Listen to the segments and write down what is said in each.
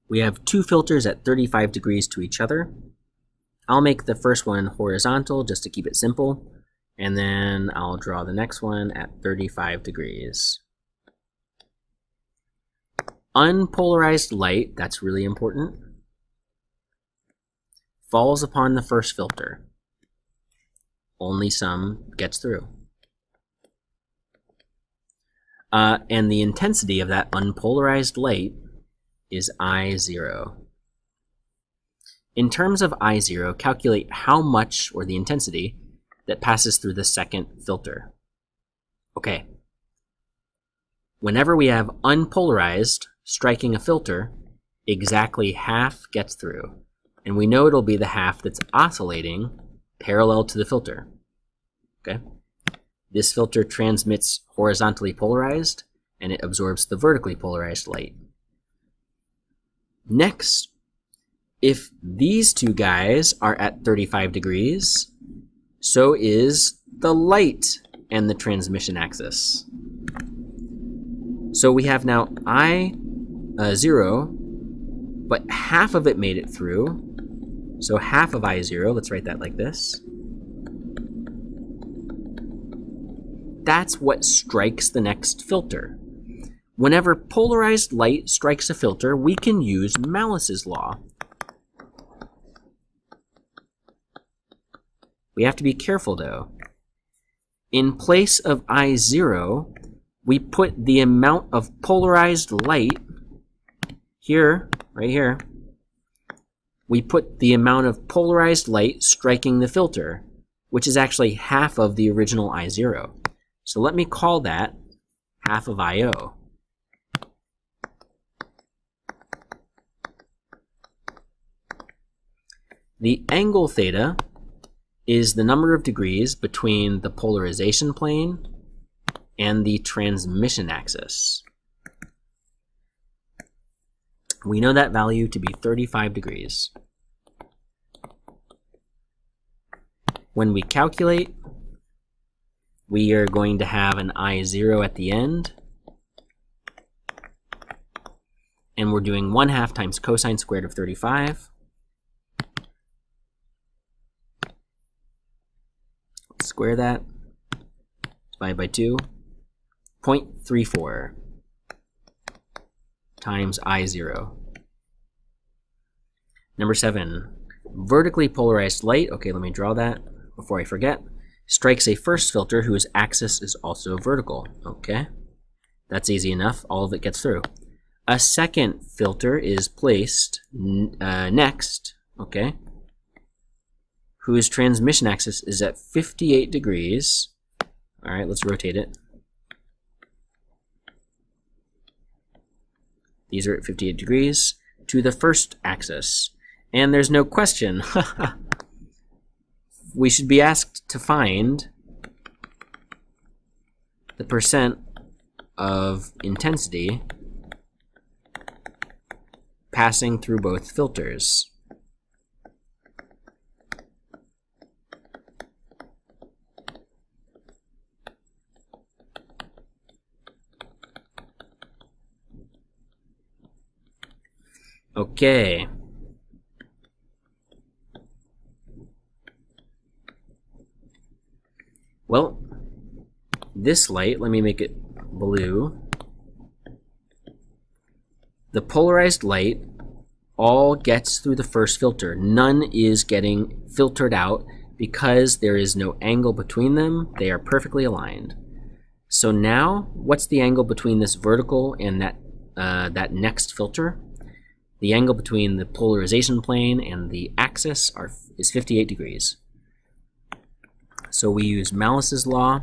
We have two filters at 35 degrees to each other. I'll make the first one horizontal just to keep it simple, and then I'll draw the next one at 35 degrees. Unpolarized light, that's really important, falls upon the first filter. Only some gets through. And the intensity of that unpolarized light is I0. In terms of I0, calculate how much, or the intensity, that passes through the second filter. Okay. Whenever we have unpolarized striking a filter, exactly half gets through. And we know it'll be the half that's oscillating parallel to the filter. Okay? This filter transmits horizontally polarized, and it absorbs the vertically polarized light. Next, if these two guys are at 35 degrees, so is the light and the transmission axis. So we have now I0, but half of it made it through. So half of I0, let's write that like this. That's what strikes the next filter. Whenever polarized light strikes a filter, we can use Malice's law. We have to be careful though. In place of I0, we put the amount of polarized light here, right here. We put the amount of polarized light striking the filter, which is actually half of the original I0. So let me call that half of IO. The angle theta is the number of degrees between the polarization plane and the transmission axis. We know that value to be 35 degrees. When we calculate, we are going to have an I0 at the end, and we're doing 1/2 times cosine squared of 35. Square that, divide by 2, 0.34 times I0. Number 7, vertically polarized light, okay, let me draw that before I forget, strikes a first filter whose axis is also vertical. Okay, that's easy enough, all of it gets through. A second filter is placed next, okay, whose transmission axis is at 58 degrees. All right, let's rotate it. These are at 58 degrees to the first axis. And there's no question. We should be asked to find the percent of intensity passing through both filters. Okay. Well, this light, let me make it blue. The polarized light all gets through the first filter. None is getting filtered out because there is no angle between them. They are perfectly aligned. So now, what's the angle between this vertical and that next filter? The angle between the polarization plane and the axis is 58 degrees. So we use Malice's law.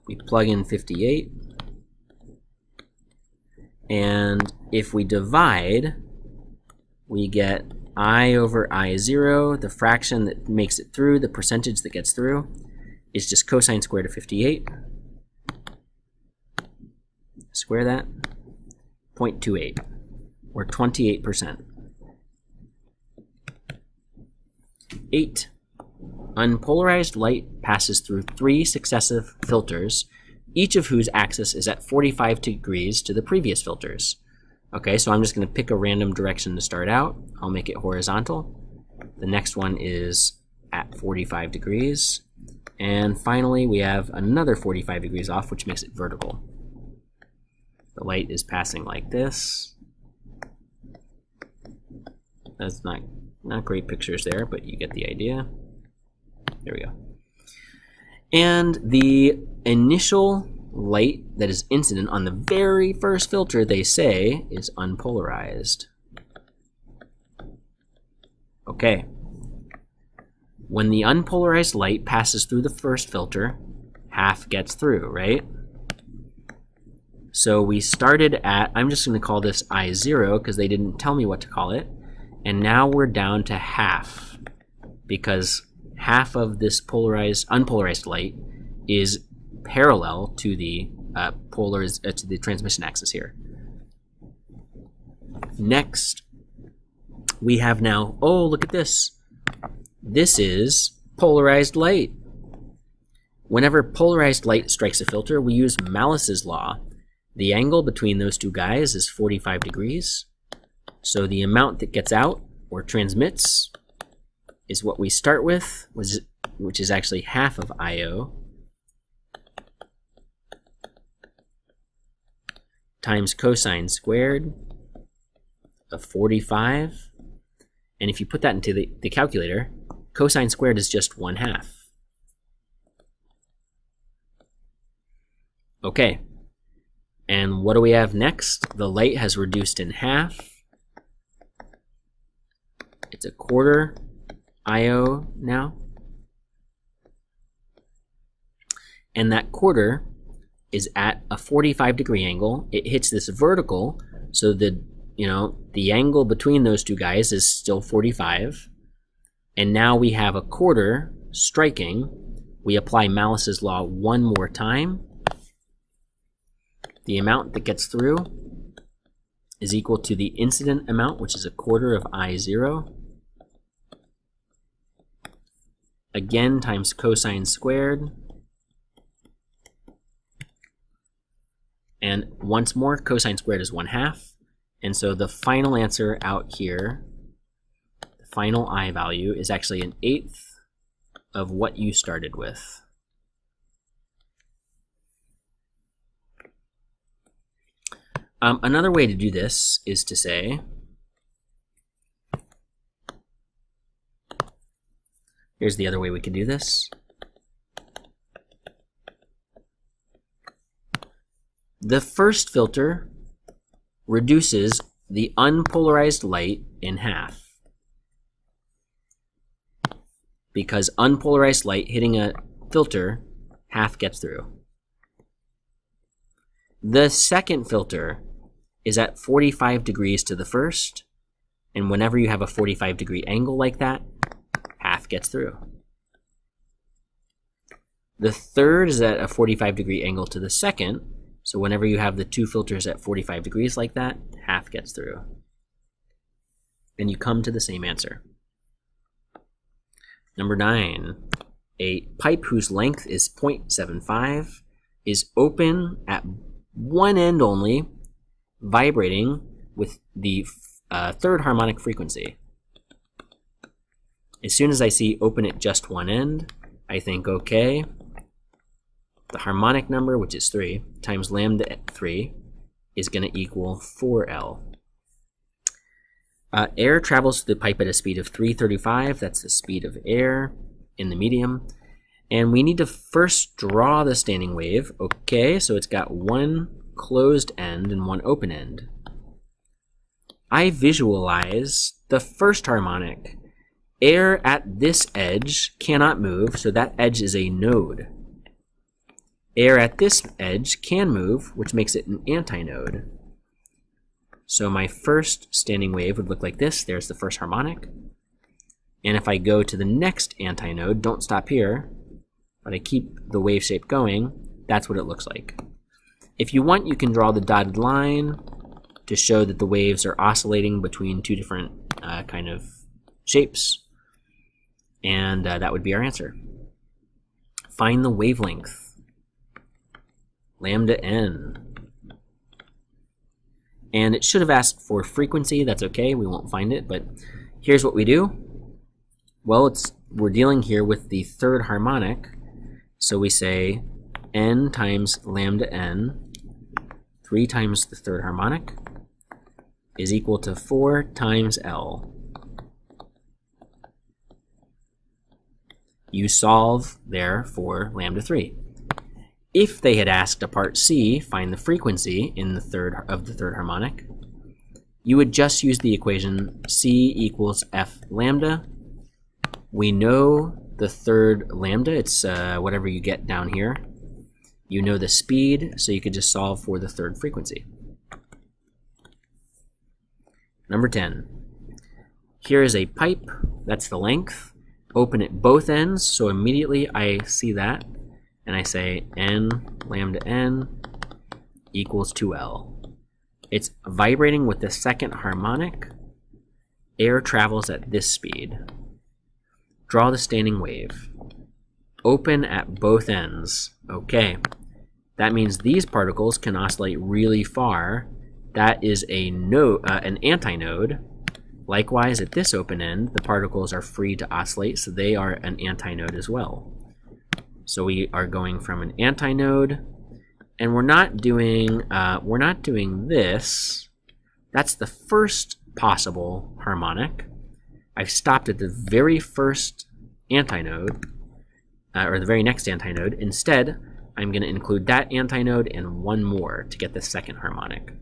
We plug in 58. And if we divide, we get I over I0, the fraction that makes it through, the percentage that gets through, is just cosine squared of 58. Square that, 0.28, or 28%. 8. Unpolarized light passes through 3 successive filters each of whose axis is at 45 degrees to the previous filters. Okay, so I'm just going to pick a random direction to start out. I'll make it horizontal. The next one is at 45 degrees. And finally, we have another 45 degrees off, which makes it vertical. The light is passing like this. That's not great pictures there, but you get the idea. There we go. And the initial light that is incident on the very first filter, they say, is unpolarized. Okay. When the unpolarized light passes through the first filter, half gets through, right? So we started at, I'm just going to call this I0 because they didn't tell me what to call it. And now we're down to half because half of this unpolarized light is parallel to the to the transmission axis here. Next, we have now, oh, look at this. This is polarized light. Whenever polarized light strikes a filter, we use Malice's law. The angle between those two guys is 45 degrees. So the amount that gets out or transmits is what we start with, which is actually half of I0 times cosine squared of 45. And if you put that into the calculator, cosine squared is just 1/2. Okay. And what do we have next? The light has reduced in half. It's a quarter I0 now. And that quarter is at a 45 degree angle. It hits this vertical, so the angle between those two guys is still 45. And now we have a quarter striking. We apply Malice's law one more time. The amount that gets through is equal to the incident amount, which is a quarter of I0. Again, times cosine squared. And once more, cosine squared is 1/2. And so the final answer out here, the final I value, is actually 1/8 of what you started with. Another way to do this is to say, here's the other way we could do this. The first filter reduces the unpolarized light in half, because unpolarized light hitting a filter, half gets through. The second filter is at 45 degrees to the first, and whenever you have a 45 degree angle like that, half gets through. The third is at a 45 degree angle to the second, so whenever you have the two filters at 45 degrees like that, half gets through. And you come to the same answer. Number 9, a pipe whose length is 0.75 is open at one end only, vibrating with the third harmonic frequency. As soon as I see open at just one end, I think, okay, the harmonic number, which is 3, times lambda at 3, is going to equal 4L. Air travels through the pipe at a speed of 335. That's the speed of air in the medium. And we need to first draw the standing wave. Okay, so it's got one closed end and one open end. I visualize the first harmonic. Air at this edge cannot move, so that edge is a node. Air at this edge can move, which makes it an antinode. So my first standing wave would look like this. There's the first harmonic. And if I go to the next antinode, don't stop here, but I keep the wave shape going, that's what it looks like. If you want, you can draw the dotted line to show that the waves are oscillating between two different kind of shapes. And that would be our answer. Find the wavelength. lambda n. And it should have asked for frequency. That's okay, we won't find it, but here's what we do. Well, we're dealing here with the third harmonic, so we say n times lambda n, 3 times the third harmonic, is equal to 4 times L. You solve there for lambda 3. If they had asked a part C, find the frequency in the third harmonic, you would just use the equation C equals F lambda. We know the third lambda, it's whatever you get down here. You know the speed, so you could just solve for the third frequency. Number 10. Here is a pipe, that's the length. Open at both ends, so immediately I see that, and I say n lambda n equals 2L. It's vibrating with the second harmonic. Air travels at this speed. Draw the standing wave. Open at both ends. Okay, that means these particles can oscillate really far. That is an antinode. Likewise, at this open end, the particles are free to oscillate, so they are an antinode as well. So we are going from an antinode, and we're not doing this. That's the first possible harmonic. I've stopped at the very first antinode, or the very next antinode. Instead, I'm going to include that antinode and one more to get the second harmonic.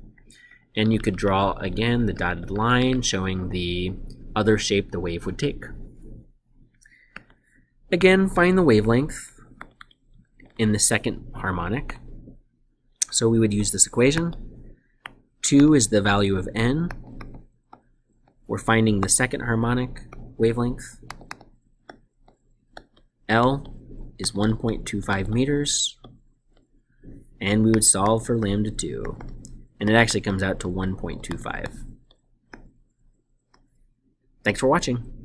And you could draw, again, the dotted line showing the other shape the wave would take. Again, find the wavelength in the second harmonic. So we would use this equation. 2 is the value of n. We're finding the second harmonic wavelength. L is 1.25 meters. And we would solve for lambda 2. And it actually comes out to 1.25. Thanks for watching.